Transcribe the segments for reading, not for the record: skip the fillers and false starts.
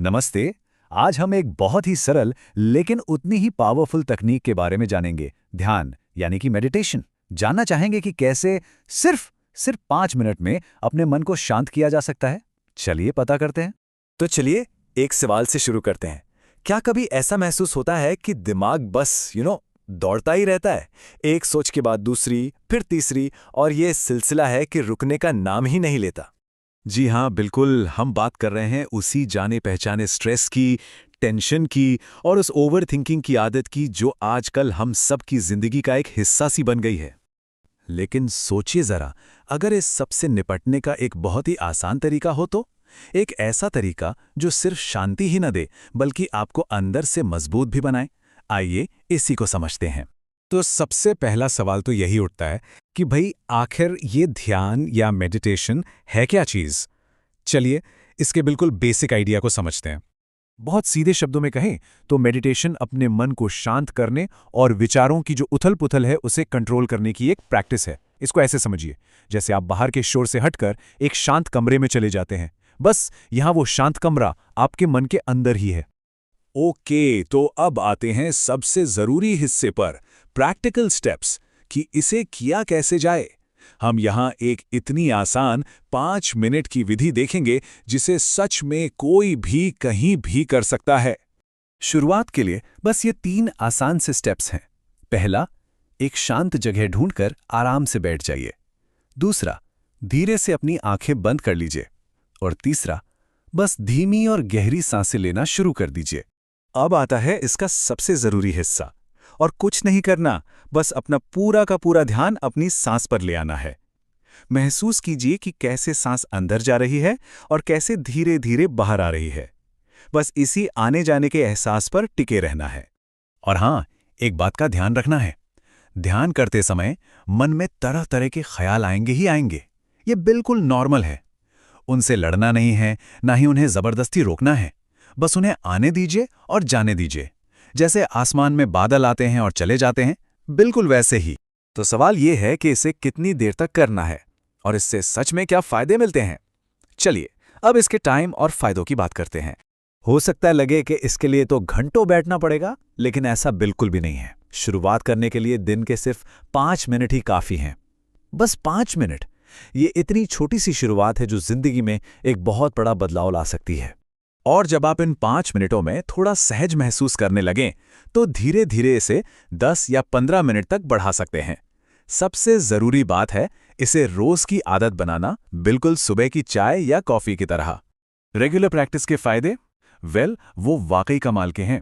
नमस्ते। आज हम एक बहुत ही सरल लेकिन उतनी ही पावरफुल तकनीक के बारे में जानेंगे, ध्यान यानी कि मेडिटेशन। जानना चाहेंगे कि कैसे सिर्फ सिर्फ 5 मिनट में अपने मन को शांत किया जा सकता है। चलिए पता करते हैं। तो चलिए एक सवाल से शुरू करते हैं। क्या कभी ऐसा महसूस होता है कि दिमाग बस दौड़ता ही रहता है, एक सोच के बाद दूसरी, फिर तीसरी, और ये सिलसिला है कि रुकने का नाम ही नहीं लेता। जी हाँ, बिल्कुल। हम बात कर रहे हैं उसी जाने पहचाने स्ट्रेस की, टेंशन की और उस ओवर थिंकिंग की आदत की जो आजकल हम सब की जिंदगी का एक हिस्सा सी बन गई है। लेकिन सोचिए जरा, अगर इस सब से निपटने का एक बहुत ही आसान तरीका हो तो? एक ऐसा तरीका जो सिर्फ शांति ही न दे बल्कि आपको अंदर से मजबूत भी बनाए। आइए इसी को समझते हैं। तो सबसे पहला सवाल तो यही उठता है कि भाई आखिर ये ध्यान या मेडिटेशन है क्या चीज़? चलिए इसके बिल्कुल बेसिक आइडिया को समझते हैं। बहुत सीधे शब्दों में कहें तो मेडिटेशन अपने मन को शांत करने और विचारों की जो उथल-पुथल है उसे कंट्रोल करने की एक प्रैक्टिस है। इसको ऐसे समझिए, जैसे आप बाहर के शोर से हटकर एक शांत कमरे में चले जाते हैं। बस यहाँ वो शांत कमरा आपके मन के अंदर ही है। ओके, तो अब आते हैं सबसे जरूरी हिस्से पर, प्रैक्टिकल स्टेप्स, कि इसे किया कैसे जाए। हम यहाँ एक इतनी आसान 5 मिनट की विधि देखेंगे जिसे सच में कोई भी कहीं भी कर सकता है। शुरुआत के लिए बस ये 3 आसान से स्टेप्स हैं। पहला, एक शांत जगह ढूंढकर आराम से बैठ जाइए। दूसरा, धीरे से अपनी आंखें बंद कर लीजिए। और तीसरा, बस धीमी और गहरी सांसें लेना शुरू कर दीजिए। अब आता है इसका सबसे जरूरी हिस्सा, और कुछ नहीं करना, बस अपना पूरा का पूरा ध्यान अपनी सांस पर ले आना है। महसूस कीजिए कि कैसे सांस अंदर जा रही है और कैसे धीरे धीरे बाहर आ रही है। बस इसी आने जाने के एहसास पर टिके रहना है। और हाँ, एक बात का ध्यान रखना है, ध्यान करते समय मन में तरह तरह के ख्याल आएंगे ही आएंगे। ये बिल्कुल नॉर्मल है। उनसे लड़ना नहीं है, ना ही उन्हें जबरदस्ती रोकना है। बस उन्हें आने दीजिए और जाने दीजिए। जैसे आसमान में बादल आते हैं और चले जाते हैं, बिल्कुल वैसे ही। तो सवाल यह है कि इसे कितनी देर तक करना है और इससे सच में क्या फायदे मिलते हैं। चलिए अब इसके टाइम और फायदों की बात करते हैं। हो सकता है लगे कि इसके लिए तो घंटों बैठना पड़ेगा, लेकिन ऐसा बिल्कुल भी नहीं है। शुरुआत करने के लिए दिन के सिर्फ 5 मिनट ही काफी हैं। बस 5 मिनट। ये इतनी छोटी सी शुरुआत है जो जिंदगी में एक बहुत बड़ा बदलाव ला सकती है। और जब आप इन 5 मिनटों में थोड़ा सहज महसूस करने लगें, तो धीरे धीरे इसे 10 या 15 मिनट तक बढ़ा सकते हैं। सबसे जरूरी बात है इसे रोज की आदत बनाना, बिल्कुल सुबह की चाय या कॉफी की तरह। रेगुलर प्रैक्टिस के फायदे? वो वाकई कमाल के हैं।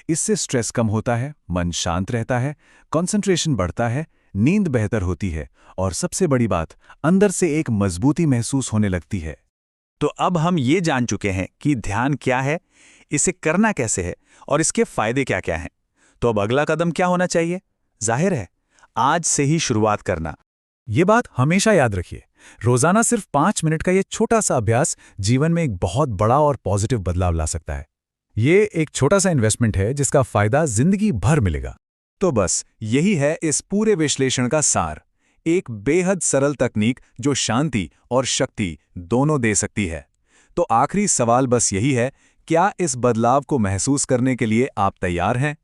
इससे स्ट्रेस कम होता है, मन शांत रहता है, कंसंट्रेशन बढ़ता है, नींद बेहतर होती है और सबसे बड़ी बात, अंदर से एक मजबूती महसूस होने लगती है। तो अब हम ये जान चुके हैं कि ध्यान क्या है, इसे करना कैसे है और इसके फायदे क्या क्या हैं। तो अब अगला कदम क्या होना चाहिए? जाहिर है, आज से ही शुरुआत करना। ये बात हमेशा याद रखिए, रोजाना सिर्फ 5 मिनट का ये छोटा सा अभ्यास जीवन में एक बहुत बड़ा और पॉजिटिव बदलाव ला सकता है। ये एक छोटा सा इन्वेस्टमेंट है जिसका फायदा जिंदगी भर मिलेगा। तो बस यही है इस पूरे विश्लेषण का सार, एक बेहद सरल तकनीक जो शांति और शक्ति दोनों दे सकती है। तो आखिरी सवाल बस यही है, क्या इस बदलाव को महसूस करने के लिए आप तैयार हैं?